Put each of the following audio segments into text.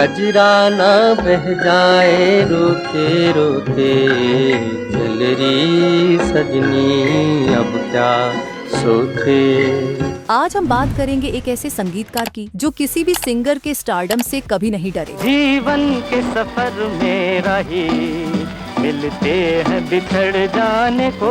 कजरा ना बह जाए रोते रोते, चल रही सजनी अब क्या सोते। आज हम बात करेंगे एक ऐसे संगीतकार की जो किसी भी सिंगर के स्टारडम से कभी नहीं डरे। जीवन के सफर में रही मिलते हैं बिछड़ जाने को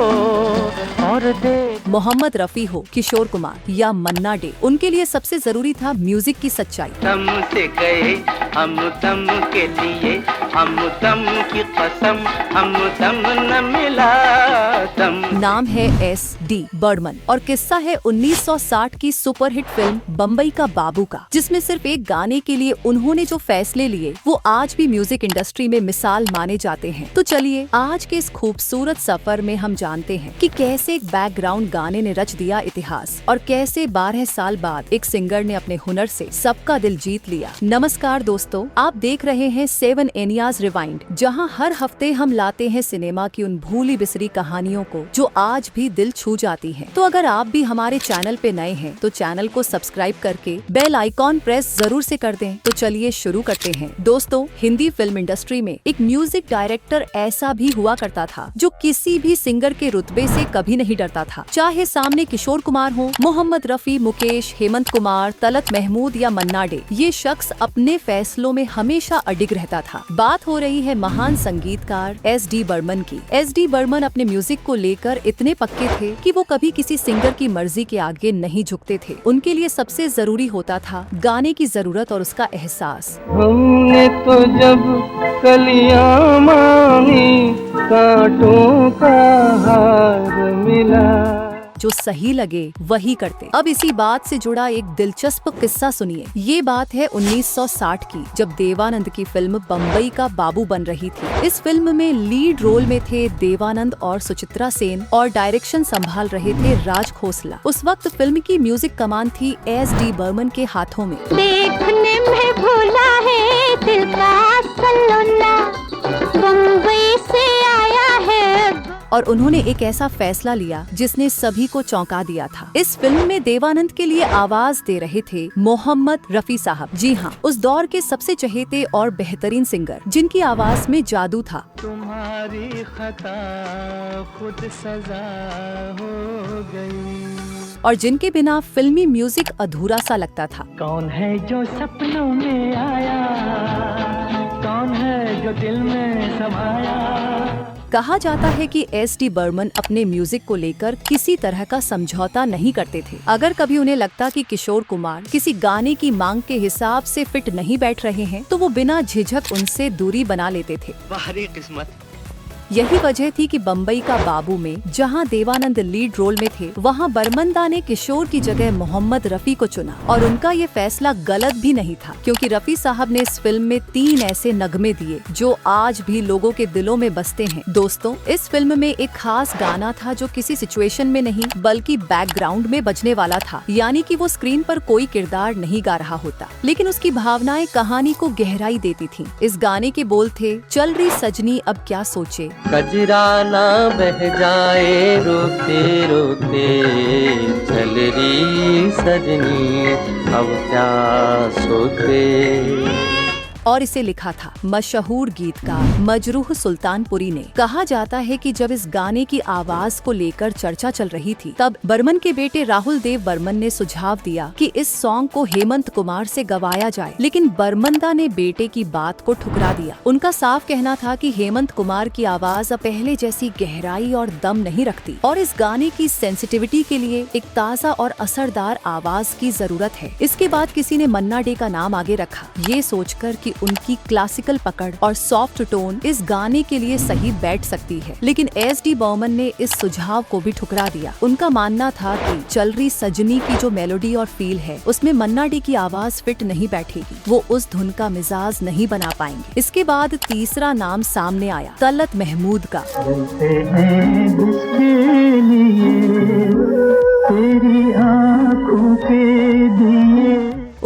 और दे। मोहम्मद रफी हो, किशोर कुमार या मन्ना डे, उनके लिए सबसे जरूरी था म्यूजिक की सच्चाई। दम से गए हम दम के लिए, हम दम की कसम, हम दम न मिला दम। नाम है SD बर्मन और किस्सा है 1960 की सुपरहिट फिल्म बम्बई का बाबू का, जिसमें सिर्फ एक गाने के लिए उन्होंने जो फैसले लिए वो आज भी म्यूजिक इंडस्ट्री में मिसाल माने जाते हैं। तो चलिए आज के इस खूबसूरत सफर में हम जानते हैं कि कैसे एक बैकग्राउंड गाने ने रच दिया इतिहास और कैसे 12 साल बाद एक सिंगर ने अपने हुनर से सबका दिल जीत लिया। नमस्कार दोस्तों, आप देख रहे हैं 7 एनियाज रिवाइंड, जहां हर हफ्ते हम लाते हैं सिनेमा की उन भूली बिसरी कहानियों को जो आज भी दिल छू जाती हैं। तो अगर आप भी हमारे चैनल पे नए हैं तो चैनल को सब्सक्राइब करके बेल आइकॉन प्रेस जरूर से कर दें। तो चलिए शुरू करते हैं। दोस्तों, हिंदी फिल्म इंडस्ट्री में एक म्यूजिक डायरेक्टर ऐसा भी हुआ करता था जो किसी भी सिंगर के रुतबे से कभी नहीं डरता था। चाहे सामने किशोर कुमार हो, मोहम्मद रफी, मुकेश, हेमंत कुमार, तलत महमूद या मन्ना डे, ये शख्स अपने फैसलों में हमेशा अडिग रहता था। बात हो रही है महान संगीतकार SD बर्मन की। SD बर्मन अपने म्यूजिक को लेकर इतने पक्के थे कि वो कभी किसी सिंगर की मर्जी के आगे नहीं झुकते थे। उनके लिए सबसे जरूरी होता था गाने की जरूरत और उसका एहसास। हमने तो जब कलियां मांगी कांटों का हार मिला। जो सही लगे वही करते। अब इसी बात से जुड़ा एक दिलचस्प किस्सा सुनिए। ये बात है 1960 की, जब देवानंद की फिल्म बम्बई का बाबू बन रही थी। इस फिल्म में लीड रोल में थे देवानंद और सुचित्रा सेन और डायरेक्शन संभाल रहे थे राज खोसला। उस वक्त फिल्म की म्यूजिक कमान थी SD बर्मन के हाथों में। देखने में भूला है दिल का सलोना, बम्बई से आया है। और उन्होंने एक ऐसा फैसला लिया जिसने सभी को चौंका दिया था। इस फिल्म में देवानंद के लिए आवाज दे रहे थे मोहम्मद रफी साहब। जी हाँ, उस दौर के सबसे चहेते और बेहतरीन सिंगर, जिनकी आवाज में जादू था। तुम्हारी खता खुद सजा हो गई और जिनके बिना फिल्मी म्यूजिक अधूरा सा लगता था। कौन है जो सपनों में आया, कौन है जो दिल में समाया। कहा जाता है कि SD बर्मन अपने म्यूजिक को लेकर किसी तरह का समझौता नहीं करते थे। अगर कभी उन्हें लगता कि किशोर कुमार किसी गाने की मांग के हिसाब से फिट नहीं बैठ रहे हैं तो वो बिना झिझक उनसे दूरी बना लेते थे। बाहरी किस्मत। यही वजह थी कि बम्बई का बाबू में जहां देवानंद लीड रोल में थे, वहां बर्मनदा ने किशोर की जगह मोहम्मद रफी को चुना। और उनका ये फैसला गलत भी नहीं था, क्योंकि रफी साहब ने इस फिल्म में 3 ऐसे नगमे दिए जो आज भी लोगों के दिलों में बसते हैं। दोस्तों, इस फिल्म में एक खास गाना था जो किसी सिचुएशन में नहीं बल्कि बैकग्राउंड में बजने वाला था। यानी कि वो स्क्रीन पर कोई किरदार नहीं गा रहा होता, लेकिन उसकी भावनाएं कहानी को गहराई देती थीं। इस गाने के बोल थे, चल रही सजनी अब क्या सोचे। कजरा ना बह जाए रोते रोते, चल रही सजनी अब क्या सोते। और इसे लिखा था मशहूर गीतकार मजरूह सुल्तानपुरी ने। कहा जाता है कि जब इस गाने की आवाज को लेकर चर्चा चल रही थी, तब बर्मन के बेटे राहुल देव बर्मन ने सुझाव दिया कि इस सॉन्ग को हेमंत कुमार से गवाया जाए, लेकिन बर्मनदा ने बेटे की बात को ठुकरा दिया। उनका साफ कहना था कि हेमंत कुमार की आवाज अब पहले जैसी गहराई और दम नहीं रखती और इस गाने की सेंसिटिविटी के लिए एक ताज़ा और असरदार आवाज की जरूरत है। इसके बाद किसी ने मन्ना डे का नाम आगे रखा, ये सोचकर कि उनकी क्लासिकल पकड़ और सॉफ्ट टोन इस गाने के लिए सही बैठ सकती है। लेकिन SD बर्मन ने इस सुझाव को भी ठुकरा दिया। उनका मानना था कि चल रही सजनी की जो मेलोडी और फील है उसमें मन्ना डे की आवाज फिट नहीं बैठेगी, वो उस धुन का मिजाज नहीं बना पाएंगे। इसके बाद तीसरा नाम सामने आया, तलत महमूद का।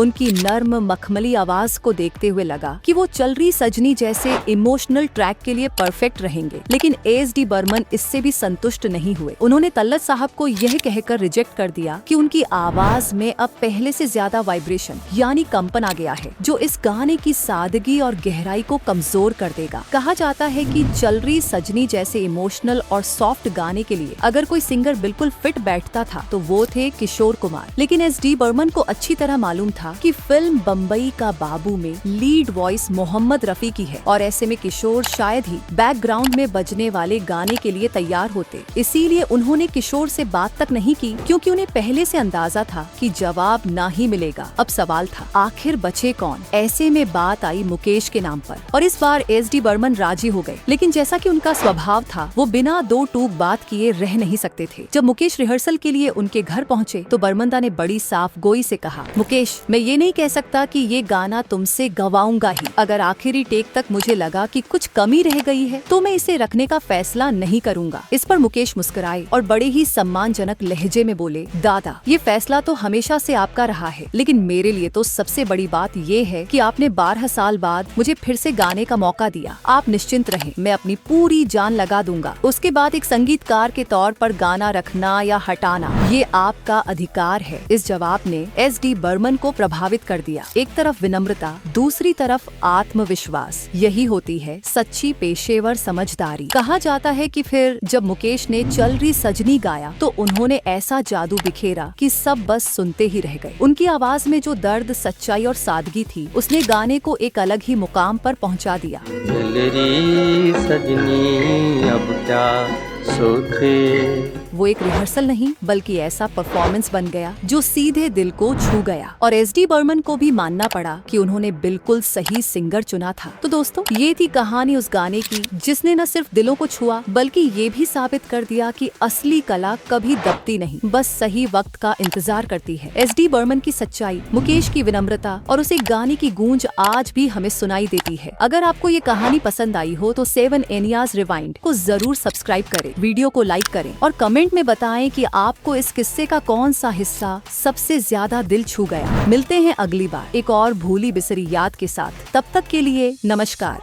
उनकी नर्म मखमली आवाज को देखते हुए लगा कि वो चल रही सजनी जैसे इमोशनल ट्रैक के लिए परफेक्ट रहेंगे। लेकिन एस.डी. बर्मन इससे भी संतुष्ट नहीं हुए। उन्होंने तल्लत साहब को यह कहकर रिजेक्ट कर दिया कि उनकी आवाज में अब पहले से ज्यादा वाइब्रेशन यानी कंपन आ गया है, जो इस गाने की सादगी और गहराई को कमजोर कर देगा। कहा जाता है कि चल रही सजनी जैसे इमोशनल और सॉफ्ट गाने के लिए अगर कोई सिंगर बिल्कुल फिट बैठता था तो वो थे किशोर कुमार। लेकिन एस.डी. बर्मन को अच्छी तरह मालूम था कि फिल्म बम्बई का बाबू में लीड वॉइस मोहम्मद रफी की है और ऐसे में किशोर शायद ही बैकग्राउंड में बजने वाले गाने के लिए तैयार होते। इसीलिए उन्होंने किशोर से बात तक नहीं की, क्योंकि उन्हें पहले से अंदाजा था कि जवाब ना ही मिलेगा। अब सवाल था आखिर बचे कौन। ऐसे में बात आई मुकेश के नाम पर और इस बार एस.डी. बर्मन राजी हो गए। लेकिन जैसा कि उनका स्वभाव था, वो बिना दो टूक बात किए रह नहीं सकते थे। जब मुकेश रिहर्सल के लिए उनके घर पहुँचे तो बर्मनदा ने बड़ी साफ गोई से कहा, मुकेश, मैं ये नहीं कह सकता कि ये गाना तुमसे गवाऊंगा ही। अगर आखिरी टेक तक मुझे लगा कि कुछ कमी रह गई है तो मैं इसे रखने का फैसला नहीं करूंगा। इस पर मुकेश मुस्कुराए और बड़े ही सम्मानजनक लहजे में बोले, दादा, ये फैसला तो हमेशा से आपका रहा है, लेकिन मेरे लिए तो सबसे बड़ी बात ये है कि आपने 12 साल बाद मुझे फिर से गाने का मौका दिया। आप निश्चिंत रहें, मैं अपनी पूरी जान लगा दूंगा। उसके बाद एक संगीतकार के तौर पर गाना रखना या हटाना ये आपका अधिकार है। इस जवाब ने एस.डी. बर्मन को प्रभावित कर दिया। एक तरफ विनम्रता, दूसरी तरफ आत्मविश्वास, यही होती है सच्ची पेशेवर समझदारी। कहा जाता है कि फिर जब मुकेश ने चल रही सजनी गाया तो उन्होंने ऐसा जादू बिखेरा कि सब बस सुनते ही रह गए। उनकी आवाज में जो दर्द, सच्चाई और सादगी थी, उसने गाने को एक अलग ही मुकाम पर पहुंचा दिया। चल रही सजनी अब क्या सोचे। वो एक रिहर्सल नहीं बल्कि ऐसा परफॉर्मेंस बन गया जो सीधे दिल को छू गया और एस.डी. बर्मन को भी मानना पड़ा कि उन्होंने बिल्कुल सही सिंगर चुना था। तो दोस्तों, ये थी कहानी उस गाने की जिसने न सिर्फ दिलों को छुआ बल्कि ये भी साबित कर दिया कि असली कला कभी दबती नहीं, बस सही वक्त का इंतजार करती है। एस.डी. बर्मन की सच्चाई, मुकेश की विनम्रता और उसे गाने की गूंज आज भी हमें सुनाई देती है। अगर आपको ये कहानी पसंद आई हो तो 7 एनियाज रिवाइंड को जरूर सब्सक्राइब करें, वीडियो को लाइक करें और कमेंट में बताएं कि आपको इस किस्से का कौन सा हिस्सा सबसे ज्यादा दिल छू गया। मिलते हैं अगली बार एक और भूली बिसरी याद के साथ। तब तक के लिए नमस्कार।